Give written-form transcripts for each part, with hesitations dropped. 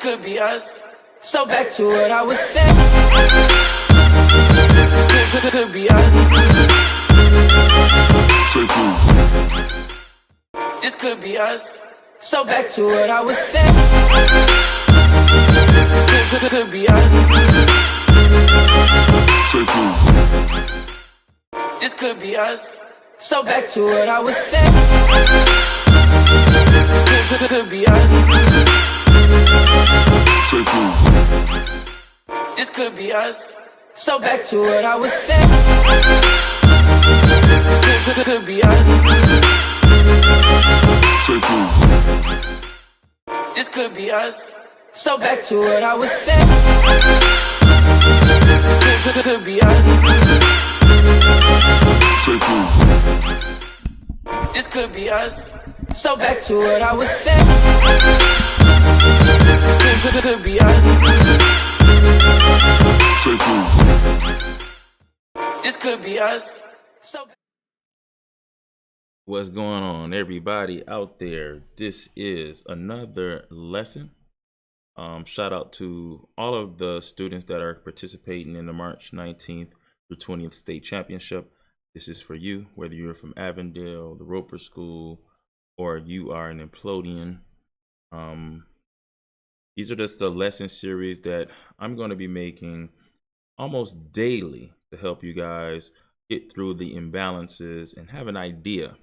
could be us. So back to what I was saying. Could be us. This could be us. So back to what I was saying. Could be us. This could be us. So back to what I was saying. Could be us. This could be us. So back to what I was saying. Could be us. This could be us. So back to what I was saying. Could be us. This could be us. So back to what I was saying. Could be us. This could be us. So. What's going on, everybody out there? This is another lesson. Shout out to all of the students that are participating in the March 19th through 20th state championship. This is for you, whether you're from Avondale, the Roper School, or you are an Implodian. These are just the lesson series that I'm going to be making almost daily to help you guys get through the imbalances and have an idea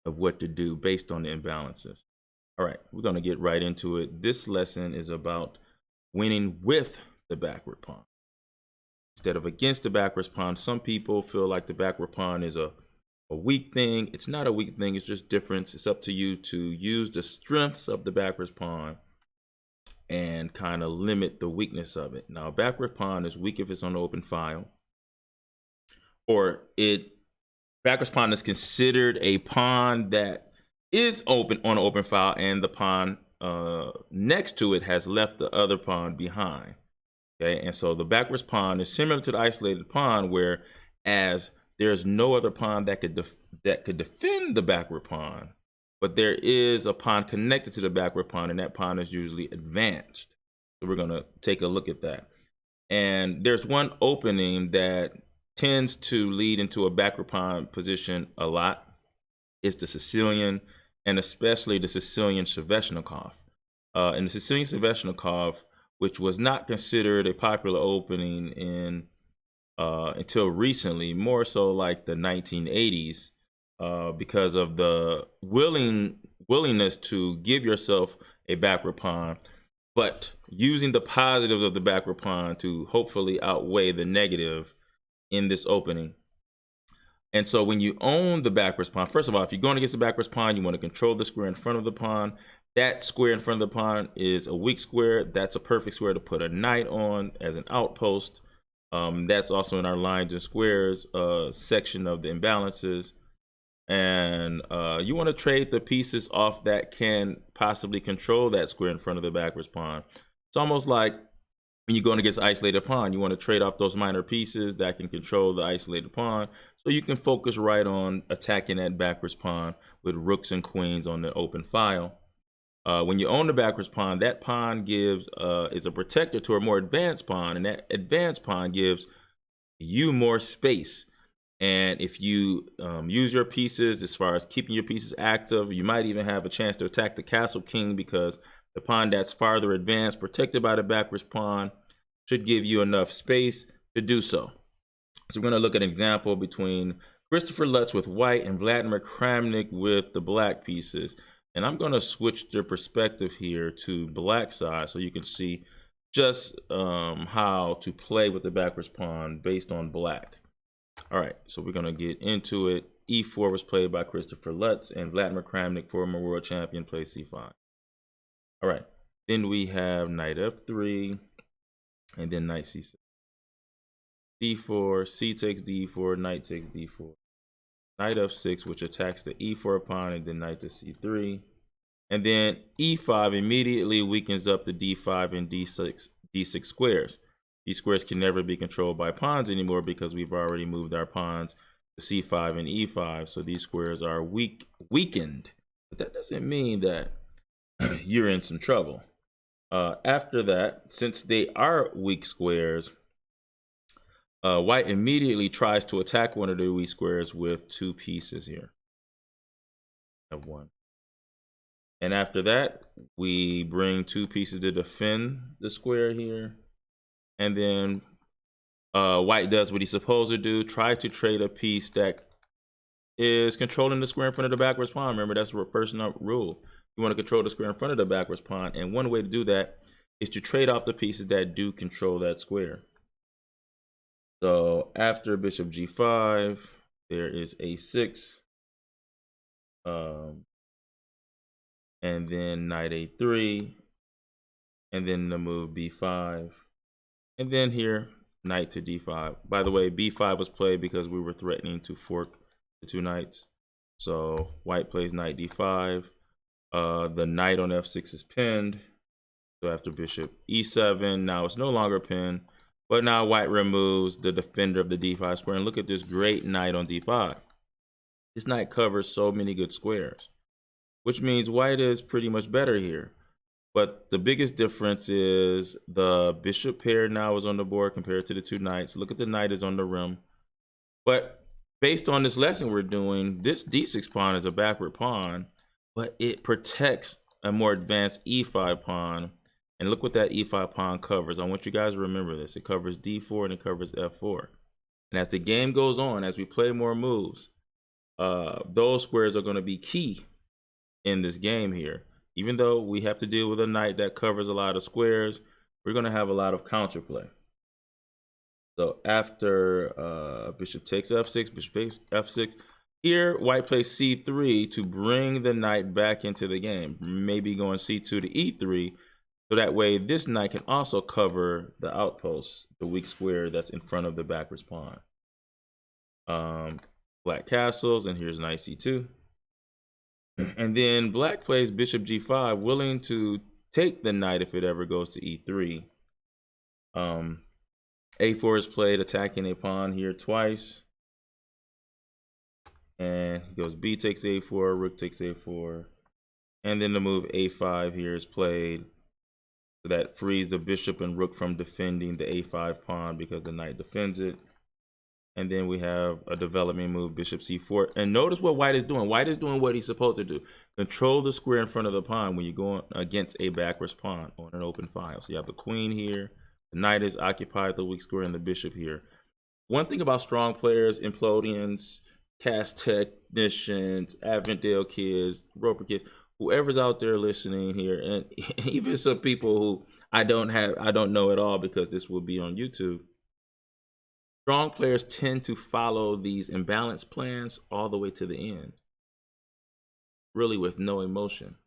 of what to do based on the imbalances. All right, we're going to get right into it. This lesson is about winning with the backward pawn instead of against the backwards pawn. Some people feel like the backward pawn is a weak thing. It's not a weak thing. It's just difference. It's up to you to use the strengths of the backwards pawn and kind of limit the weakness of it. Now, backward pawn is weak if it's on the open file, or backwards pawn is considered a pawn that is open on an open file, and the pawn next to it has left the other pawn behind. Okay, and so the backwards pawn is similar to the isolated pawn, whereas there's no other pawn that could defend the backward pawn, but there is a pawn connected to the backward pawn, and that pawn is usually advanced. So we're going to take a look at that. And there's one opening that tends to lead into a backward pawn position a lot. It's the Sicilian, and especially the Sicilian Sveshnikov. And the Sicilian Sveshnikov, which was not considered a popular opening until recently, more so like the 1980s, because of the willingness to give yourself a backward pawn, but using the positives of the backward pawn to hopefully outweigh the negative in this opening. And so when you own the backwards pawn, first of all, if you're going against the backwards pawn, you want to control the square in front of the pawn. That square in front of the pawn is a weak square. That's a perfect square to put a knight on as an outpost. That's also in our lines and squares section of the imbalances. And you want to trade the pieces off that can possibly control that square in front of the backwards pawn. It's almost like when you're going against the isolated pawn, you want to trade off those minor pieces that can control the isolated pawn, so you can focus right on attacking that backwards pawn with rooks and queens on the open file. When you own the backwards pawn, that pawn is a protector to a more advanced pawn, and that advanced pawn gives you more space. And if you use your pieces as far as keeping your pieces active, you might even have a chance to attack the castle king, because the pawn that's farther advanced, protected by the backwards pawn, should give you enough space to do so. So we're going to look at an example between Christopher Lutz with white and Vladimir Kramnik with the black pieces. And I'm going to switch the perspective here to black side so you can see just how to play with the backwards pawn based on black. All right, so we're going to get into it. E4 was played by Christopher Lutz, and Vladimir Kramnik, former world champion, played C5. All right, then we have knight f3, and then knight c6. d4, c takes d4, knight takes d4. Knight f6, which attacks the e4 pawn, and then knight to c3. And then e5 immediately weakens up the d5 and d6 squares. These squares can never be controlled by pawns anymore because we've already moved our pawns to c5 and e5. So these squares are weakened. But that doesn't mean that you're in some trouble. After that, since they are weak squares, white immediately tries to attack one of the weak squares with 2 pieces here. Have 1. And after that, we bring 2 pieces to defend the square here. And then white does what he's supposed to do, try to trade a piece that is controlling the square in front of the backwards pawn. Remember, that's the first rule. You want to control the square in front of the backwards pawn. And one way to do that is to trade off the pieces that do control that square. So after bishop g5, there is a6. And then knight a3. And then the move b5. And then here, knight to d5. By the way, b5 was played because we were threatening to fork the 2 knights. So white plays knight d5. The knight on f6 is pinned. So after bishop e7, now it's no longer pinned. But now white removes the defender of the d5 square. And look at this great knight on d5. This knight covers so many good squares, which means white is pretty much better here. But the biggest difference is the bishop pair now is on the board compared to the 2 knights. Look at the knight is on the rim. But based on this lesson we're doing, this d6 pawn is a backward pawn, but it protects a more advanced e5 pawn. And look what that e5 pawn covers. I want you guys to remember this. It covers d4 and it covers f4. And as the game goes on, as we play more moves, those squares are going to be key in this game here. Even though we have to deal with a knight that covers a lot of squares, we're going to have a lot of counterplay. So after bishop takes f6, bishop takes f6, here white plays c3 to bring the knight back into the game. Maybe going c2 to e3, so that way this knight can also cover the outpost, the weak square that's in front of the backwards pawn. Black castles, and here's knight c2. And then black plays bishop g5, willing to take the knight if it ever goes to e3. a4 is played, attacking a pawn here twice. And he goes b takes a4, rook takes a4. And then the move a5 here is played. So that frees the bishop and rook from defending the a5 pawn because the knight defends it. And then we have a development move, bishop c4. And notice what white is doing. White is doing what he's supposed to do. Control the square in front of the pawn when you're going against a backwards pawn on an open file. So you have the queen here. The knight is occupied the weak square and the bishop here. One thing about strong players, Implodians, cast technicians, Avondale kids, Roper kids, whoever's out there listening here, and even some people who I don't know at all because this will be on YouTube. Strong players tend to follow these imbalance plans all the way to the end, really with no emotion.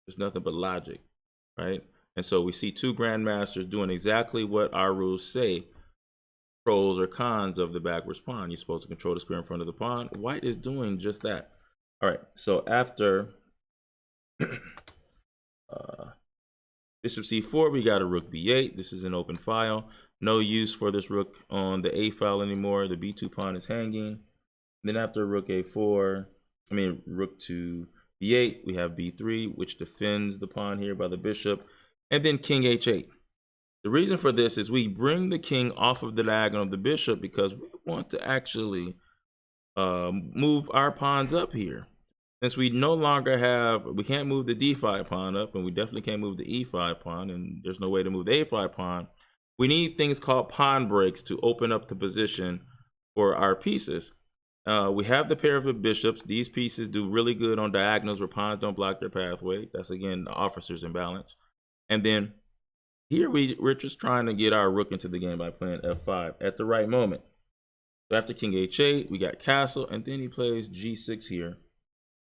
There's nothing but logic, right? And so we see 2 grandmasters doing exactly what our rules say, pros or cons of the backwards pawn. You're supposed to control the square in front of the pawn. White is doing just that. All right, so after bishop c4, we got a rook b8. This is an open file. No use for this rook on the a file anymore. The b2 pawn is hanging. Then after rook rook to b8, we have b3, which defends the pawn here by the bishop. And then king h8. The reason for this is we bring the king off of the diagonal of the bishop because we want to actually move our pawns up here. Since we no longer we can't move the d5 pawn up, and we definitely can't move the e5 pawn, and there's no way to move the a5 pawn. We need things called pawn breaks to open up the position for our pieces. We have the pair of the bishops. These pieces do really good on diagonals where pawns don't block their pathway. That's, again, the officer's imbalance. And then here we're just trying to get our rook into the game by playing f5 at the right moment. So after king h8, we got castle, and then he plays g6 here.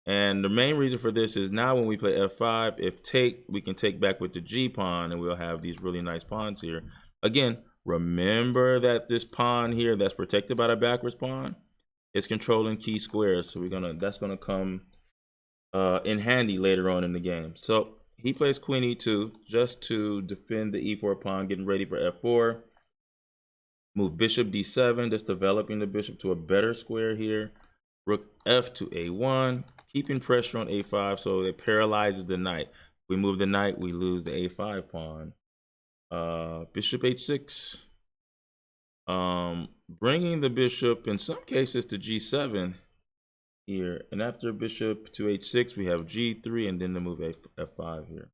And the main reason for this is now when we play f5, if take, we can take back with the g pawn, and we'll have these really nice pawns here. Again, remember that this pawn here that's protected by the backwards pawn is controlling key squares. So that's gonna come in handy later on in the game. So he plays queen e2 just to defend the e4 pawn, getting ready for f4. Move bishop d7, just developing the bishop to a better square here. Rook f to a1, keeping pressure on a5 so it paralyzes the knight. We move the knight, we lose the a5 pawn. Bishop h6. Bringing the bishop in some cases to g7 here. And after bishop to h6, we have g3 and then the move f5 here.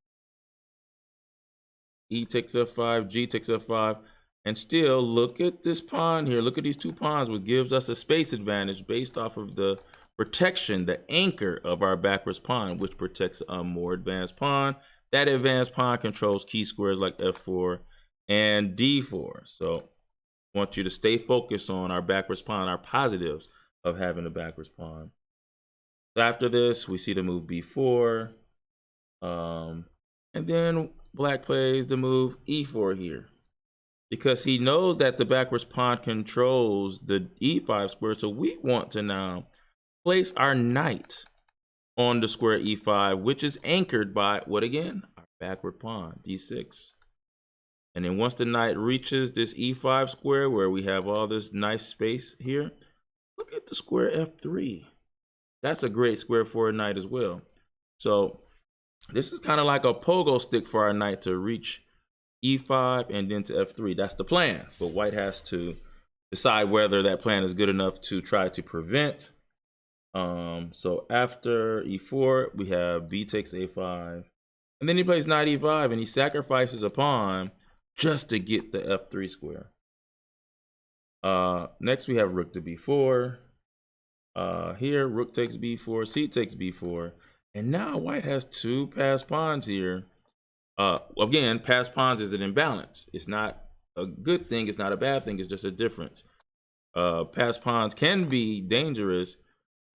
E takes f5, G takes f5. And still, look at this pawn here. Look at these two pawns, which gives us a space advantage based off of the protection, the anchor of our backwards pawn, which protects a more advanced pawn. That advanced pawn controls key squares like f4 and d4. So I want you to stay focused on our backwards pawn, our positives of having a backwards pawn. So after this, we see the move b4. And then black plays the move e4 here, because he knows that the backwards pawn controls the e5 square. So we want to now place our knight on the square e5, which is anchored by what again? Our backward pawn, d6. And then once the knight reaches this e5 square where we have all this nice space here, look at the square f3. That's a great square for a knight as well. So this is kind of like a pogo stick for our knight to reach e5 and then to f3. That's the plan, but white has to decide whether that plan is good enough to try to prevent. So after e4, we have b takes a5, and then he plays knight e5, and he sacrifices a pawn just to get the f3 square. Next we have rook to b4. Here rook takes b4, c takes b4, and now white has two passed pawns here. Again, passed pawns is an imbalance. It's not a good thing, it's not a bad thing, it's just a difference. Passed pawns can be dangerous,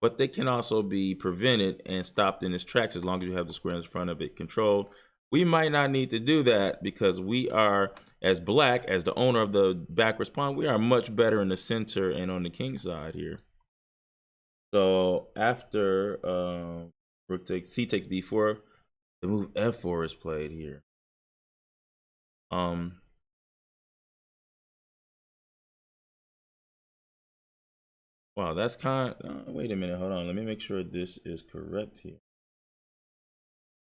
but they can also be prevented and stopped in its tracks as long as you have the square in front of it controlled. We might not need to do that because we are, as black, as the owner of the backwards pawn, we are much better in the center and on the king side here. So after rook takes, c takes b4, the move f4 is played here. Wow, that's kind of, wait a minute, hold on. Let me make sure this is correct here.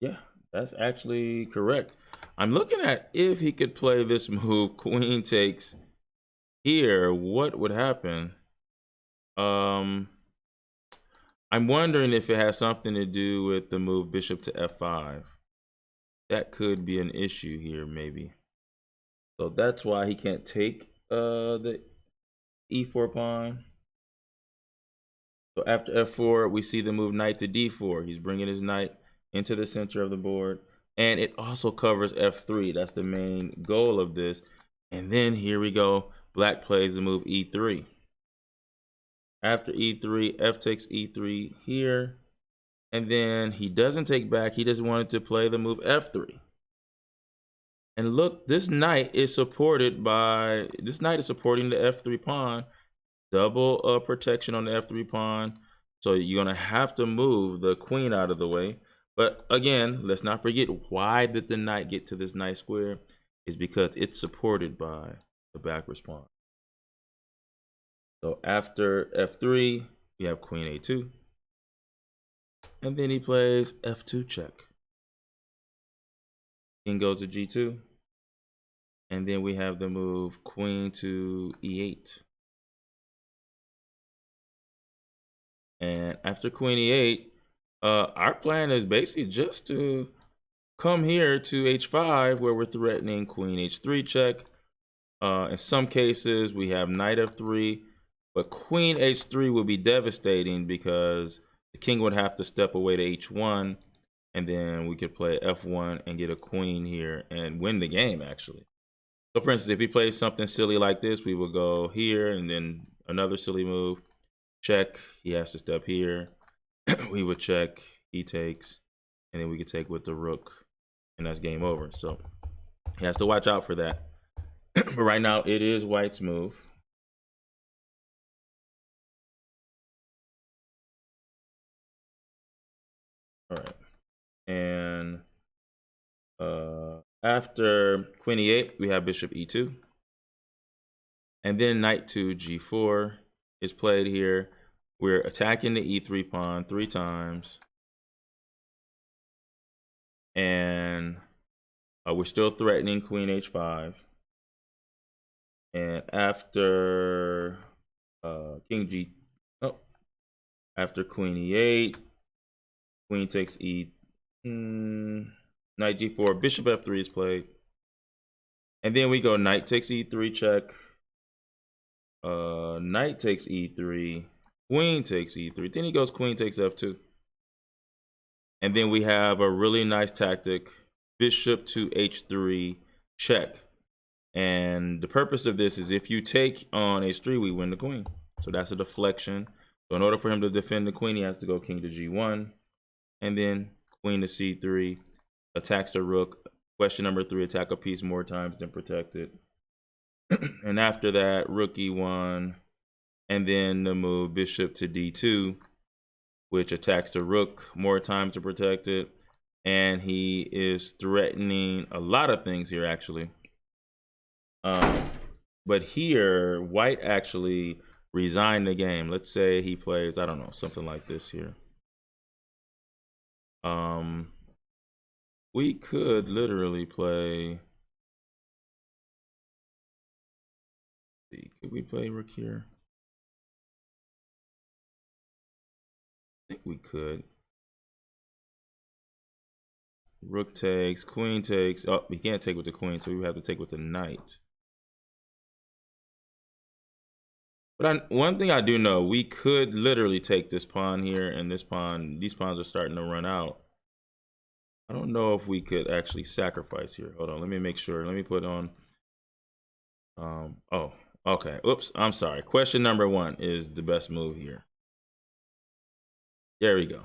Yeah, that's actually correct. I'm looking at if he could play this move, queen takes here, what would happen? I'm wondering if it has something to do with the move bishop to f5. That could be an issue here, maybe. So that's why he can't take the e4 pawn. So after f4, we see the move knight to d4. He's bringing his knight into the center of the board. And it also covers f3. That's the main goal of this. And then here we go. Black plays the move e3. After e3, f takes e3 here. And then he doesn't take back. He just wanted to play the move f3. And look, this knight is supported by, this knight is supporting the f3 pawn. Double protection on the f3 pawn. So you're going to have to move the queen out of the way. But again, let's not forget, why did the knight get to this nice square? Is because it's supported by the backwards pawn. So after f3, we have queen a2. And then he plays f2 check. King goes to g2. And then we have the move queen to e8. And after queen e8, our plan is basically just to come here to h5 where we're threatening queen h3 check. In some cases, we have knight f3, but queen h3 would be devastating because the king would have to step away to h1, and then we could play f1 and get a queen here and win the game, actually. So for instance, if he plays something silly like this, we will go here and then another silly move. Check, he has to step here. We would check, he takes, and then we could take with the rook, and that's game over. So he has to watch out for that. But right now, it is white's move. All right. And after queen e8, we have bishop e2. And then knight to g4 is played here. We're attacking the e3 pawn 3 times. And we're still threatening queen h5. And after king g, after queen e8, queen takes knight g4, bishop f3 is played. And then we go knight takes e3 check, knight takes e3, queen takes e3, then he goes queen takes f2. And then we have a really nice tactic, bishop to h3 check. And the purpose of this is if you take on h3, we win the queen. So that's a deflection. So in order for him to defend the queen, he has to go king to g1, and then queen to c3, attacks the rook. Question number 3, attack a piece more times than protect it. And after that, rook e1, and then the move bishop to d2, which attacks the rook more times to protect it. And he is threatening a lot of things here, actually. But here, white actually resigned the game. Let's say he plays, I don't know, something like this here. We could literally play. Could we play rook here? I think we could. Rook takes, queen takes. Oh, we can't take with the queen, so we have to take with the knight. But one thing I do know, we could literally take this pawn here, and this pawn, these pawns are starting to run out. I don't know if we could actually sacrifice here. Hold on, let me make sure. Let me put on. Oh, okay. Oops, I'm sorry. Question number 1 is the best move here. There we go.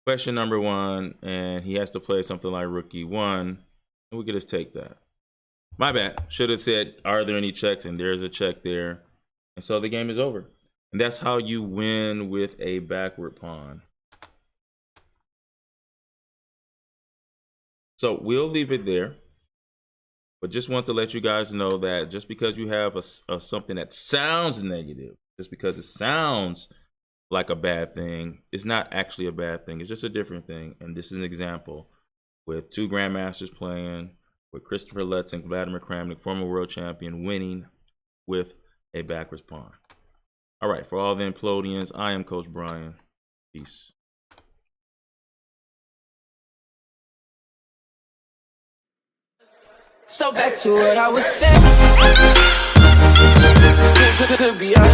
Question number 1, and he has to play something like rook e1, and we could just take that. My bad. Should have said, are there any checks? And there's a check there. And so the game is over. And that's how you win with a backward pawn. So we'll leave it there. But just want to let you guys know that just because you have something that sounds negative, just because it sounds like a bad thing, it's not actually a bad thing. It's just a different thing. And this is an example with 2 grandmasters playing, with Christopher Lutz and Vladimir Kramnik, former world champion, winning with a backwards pawn. All right, for all the Implodians, I am Coach Brian. Peace. So back to what I was saying. Could be us.